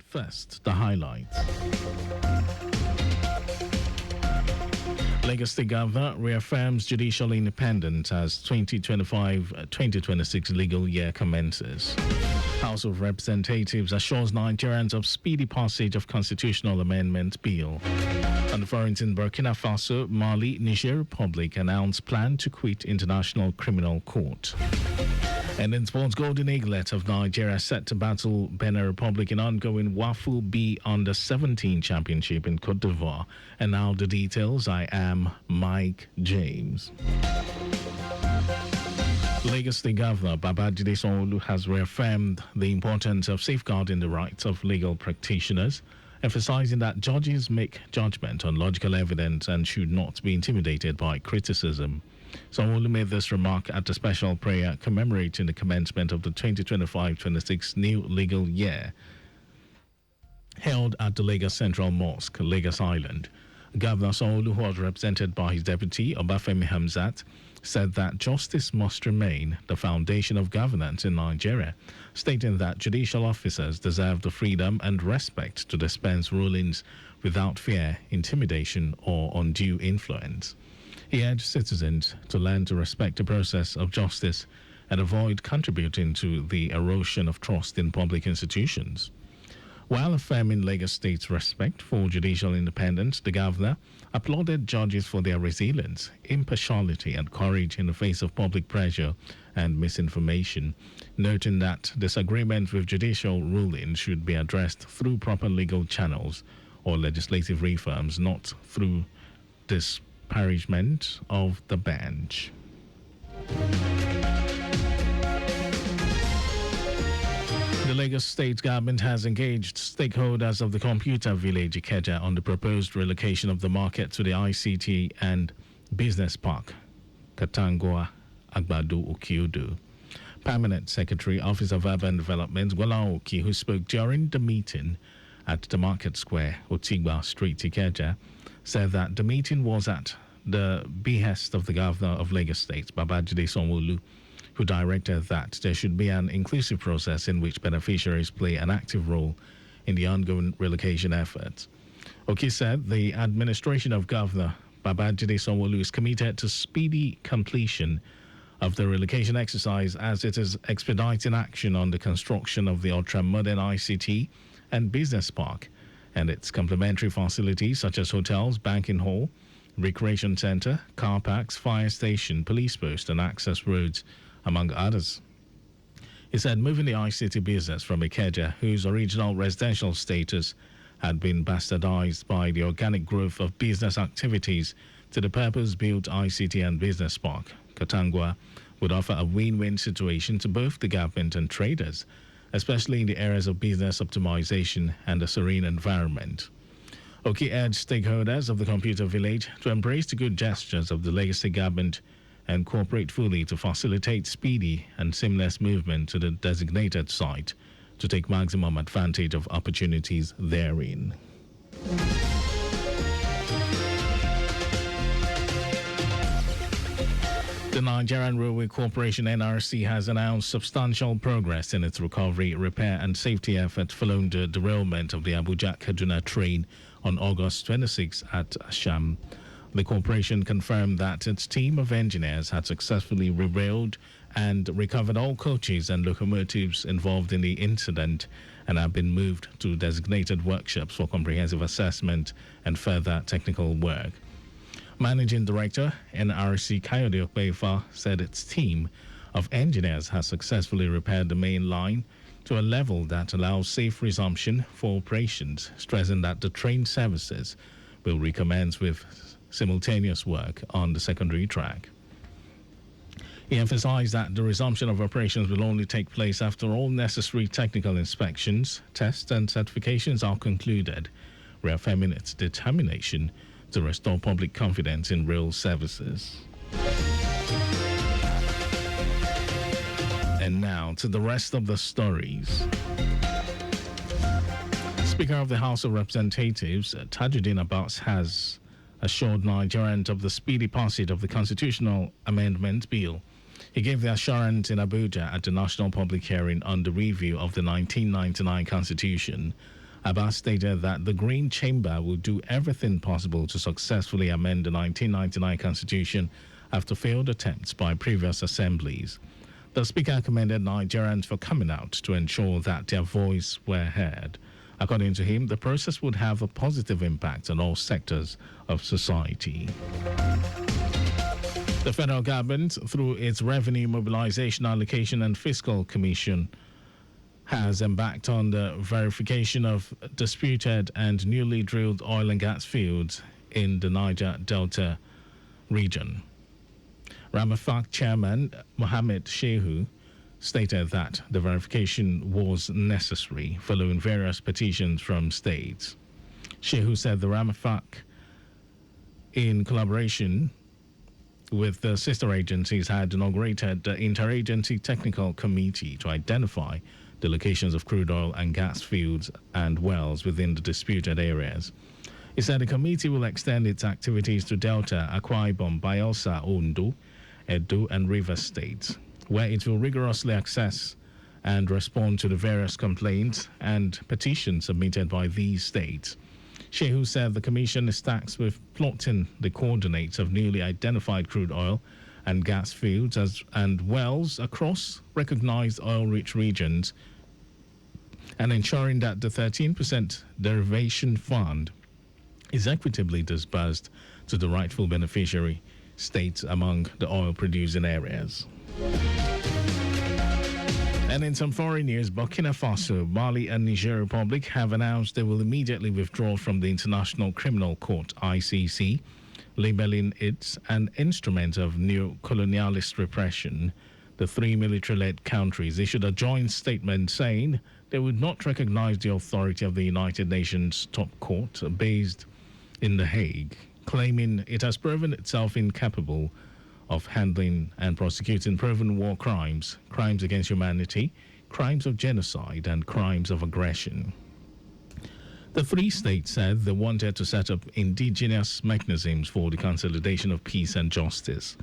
First, the highlights. Lagos State Governor reaffirms judicial independence as 2025-2026 legal year commences. House of Representatives assures Nigerians of speedy passage of constitutional amendment bill. On the front in Burkina Faso, Mali, Niger Republic announce plan to quit International Criminal Court. And in sports, Golden Eaglet of Nigeria set to battle Benin Republic in ongoing WAFU B Under-17 Championship in Cote d'Ivoire. And now the details. I am Mike James. Lagos State Governor Babajide Sanwo-Olu has reaffirmed the importance of safeguarding the rights of legal practitioners, emphasizing that judges make judgment on logical evidence and should not be intimidated by criticism. Sanwo-Olu made this remark at a special prayer commemorating the commencement of the 2025-26 new legal year, held at the Lagos Central Mosque, Lagos Island. Governor Sanwo-Olu, who was represented by his deputy, Obafemi Hamzat, said that justice must remain the foundation of governance in Nigeria, stating that judicial officers deserve the freedom and respect to dispense rulings without fear, intimidation, or undue influence. He urged citizens to learn to respect the process of justice and avoid contributing to the erosion of trust in public institutions. While affirming Lagos State's respect for judicial independence, the governor applauded judges for their resilience, impartiality, and courage in the face of public pressure and misinformation, noting that disagreements with judicial rulings should be addressed through proper legal channels or legislative reforms, not through disparagement of the bench. The Lagos State government has engaged stakeholders of the Computer Village Ikeja on the proposed relocation of the market to the ICT and Business Park, Katangwa Agbado Okiodo. Permanent Secretary, Office of Urban Development, Gola Oki, who spoke during the meeting at the Market Square, Otigba Street, Ikeja, said that the meeting was at the behest of the Governor of Lagos State, Babajide Sanwo-Olu, who directed that there should be an inclusive process in which beneficiaries play an active role in the ongoing relocation efforts. Oki said the administration of Governor Babajide Sanwo-Olu is committed to speedy completion of the relocation exercise as it is expediting action on the construction of the ultra-modern ICT and business park and its complementary facilities such as hotels, banking hall, recreation center, car parks, fire station, police post, and access roads, among others. He said moving the ICT business from Ikeja, whose original residential status had been bastardized by the organic growth of business activities, to the purpose-built ICT and business park, Katangwa, would offer a win-win situation to both the government and traders, especially in the areas of business optimization and a serene environment. Oki urged stakeholders of the Computer Village to embrace the good gestures of the Lagos State government and cooperate fully to facilitate speedy and seamless movement to the designated site to take maximum advantage of opportunities therein. The Nigerian Railway Corporation (NRC) has announced substantial progress in its recovery, repair, and safety efforts following the derailment of the Abuja-Kaduna train on August 26 at Asham. The corporation confirmed that its team of engineers had successfully derailed and recovered all coaches and locomotives involved in the incident and have been moved to designated workshops for comprehensive assessment and further technical work. Managing Director, NRC Kayode Okpefa, said its team of engineers has successfully repaired the main line to a level that allows safe resumption for operations, stressing that the train services will recommence with simultaneous work on the secondary track. He emphasized that the resumption of operations will only take place after all necessary technical inspections, tests, and certifications are concluded, reaffirming its determination to restore public confidence in rail services. And now to the rest of the stories. Speaker of the House of Representatives, Tajuddin Abbas, has assured Nigerians of the speedy passage of the constitutional amendment bill. He gave the assurance in Abuja at the National Public Hearing on the review of the 1999 Constitution. Abbas stated that the Green Chamber will do everything possible to successfully amend the 1999 Constitution after failed attempts by previous assemblies. The Speaker commended Nigerians for coming out to ensure that their voice were heard. According to him, the process would have a positive impact on all sectors of society. The federal government, through its Revenue Mobilization Allocation and Fiscal Commission, has embarked on the verification of disputed and newly drilled oil and gas fields in the Niger Delta region. Ramafac chairman Mohammed Shehu stated that the verification was necessary following various petitions from states. Shehu said the Ramafac, in collaboration with the sister agencies, had inaugurated the Interagency Technical Committee to identify the locations of crude oil and gas fields and wells within the disputed areas. He said the committee will extend its activities to Delta, Akwa Ibom, Bayelsa, Ondo, Edo, and Rivers states, where it will rigorously assess and respond to the various complaints and petitions submitted by these states. Shehu said the commission is tasked with plotting the coordinates of newly identified crude oil and gas fields and wells across recognized oil-rich regions and ensuring that the 13% derivation fund is equitably disbursed to the rightful beneficiary states among the oil-producing areas. And in some foreign news, Burkina Faso, Mali, and Niger Republic have announced they will immediately withdraw from the International Criminal Court, ICC, labeling it an instrument of neo-colonialist repression. The three military-led countries issued a joint statement saying they would not recognize the authority of the United Nations top court based in The Hague, claiming it has proven itself incapable of handling and prosecuting proven war crimes, crimes against humanity, crimes of genocide, and crimes of aggression. The three states said they wanted to set up indigenous mechanisms for the consolidation of peace and justice.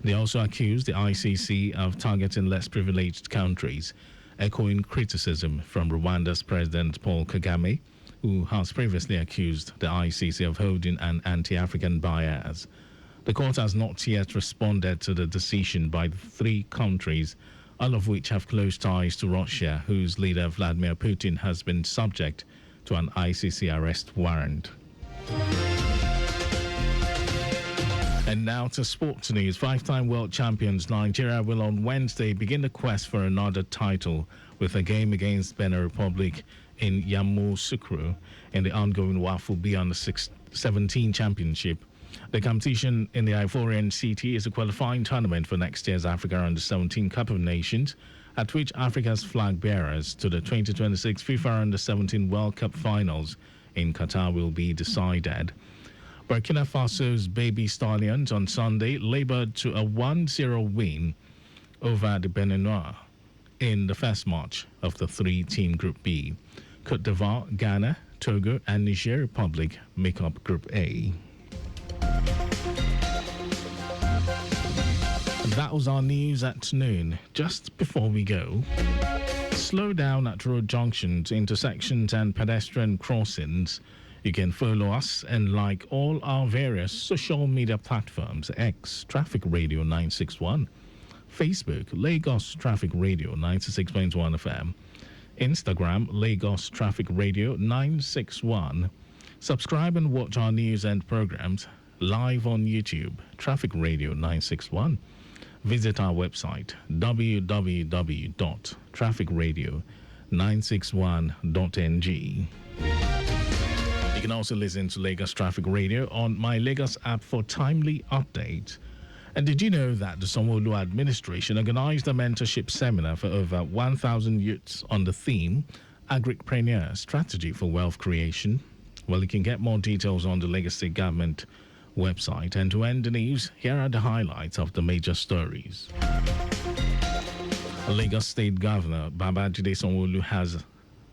They also accused the ICC of targeting less privileged countries, echoing criticism from Rwanda's President Paul Kagame, who has previously accused the ICC of holding an anti-African bias. The court has not yet responded to the decision by the three countries, all of which have close ties to Russia, whose leader Vladimir Putin has been subject to an ICC arrest warrant. And now to sports news. Five-time world champions Nigeria will on Wednesday begin the quest for another title with a game against Benin Republic in Yamoussoukro in the ongoing WAFU Beyond the 17 Championship. The competition in the Ivorian city is a qualifying tournament for next year's Africa Under-17 Cup of Nations, at which Africa's flag bearers to the 2026 FIFA Under-17 World Cup Finals in Qatar will be decided. Burkina Faso's Baby Stallions on Sunday labored to a 1-0 win over the Beninois in the first match of the three-team Group B. Côte d'Ivoire, Ghana, Togo, and Niger Republic make up Group A. That was our news at noon. Just before we go, slow down at road junctions, intersections, and pedestrian crossings. You can follow us and like all our various social media platforms: X, Traffic Radio 961, Facebook, Lagos Traffic Radio 96.1 FM, Instagram, Lagos Traffic Radio 961. Subscribe and watch our news and programs live on YouTube, Traffic Radio 961. Visit our website, www.trafficradio961.ng. You can also listen to Lagos Traffic Radio on My Lagos app for timely updates. And did you know that the Sanwo-Olu administration organized a mentorship seminar for over 1,000 youths on the theme Agripreneur Strategy for Wealth Creation? Well, you can get more details on the Lagos State Government website. And to end the news, here are the highlights of the major stories. Lagos State Governor Babajide Sanwo-Olu has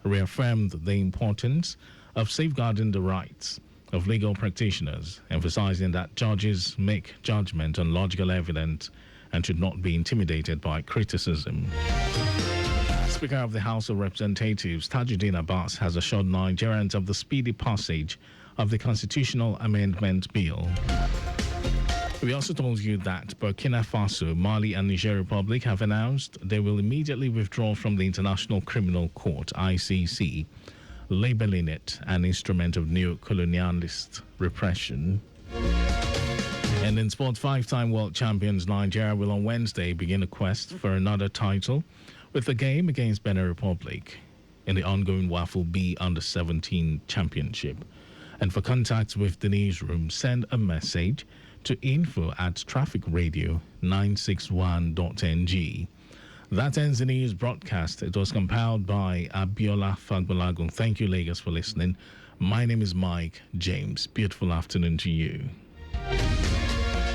reaffirmed the importance of safeguarding the rights of legal practitioners, emphasizing that judges make judgment on logical evidence and should not be intimidated by criticism. Speaker of the House of Representatives, Tajuddin Abbas, has assured Nigerians of the speedy passage of the Constitutional Amendment Bill. We also told you that Burkina Faso, Mali, and Niger Republic have announced they will immediately withdraw from the International Criminal Court, ICC, labeling it an instrument of neo-colonialist repression. And in sport, five-time world champions Nigeria will on Wednesday begin a quest for another title with a game against Benin Republic in the ongoing WAFL B Under-17 Championship. And for contacts with the newsroom, send a message to info@trafficradio961.ng. That ends the news broadcast. It was compiled by Abiola Fagbalagun. Thank you, Lagos, for listening. My name is Mike James. Beautiful afternoon to you.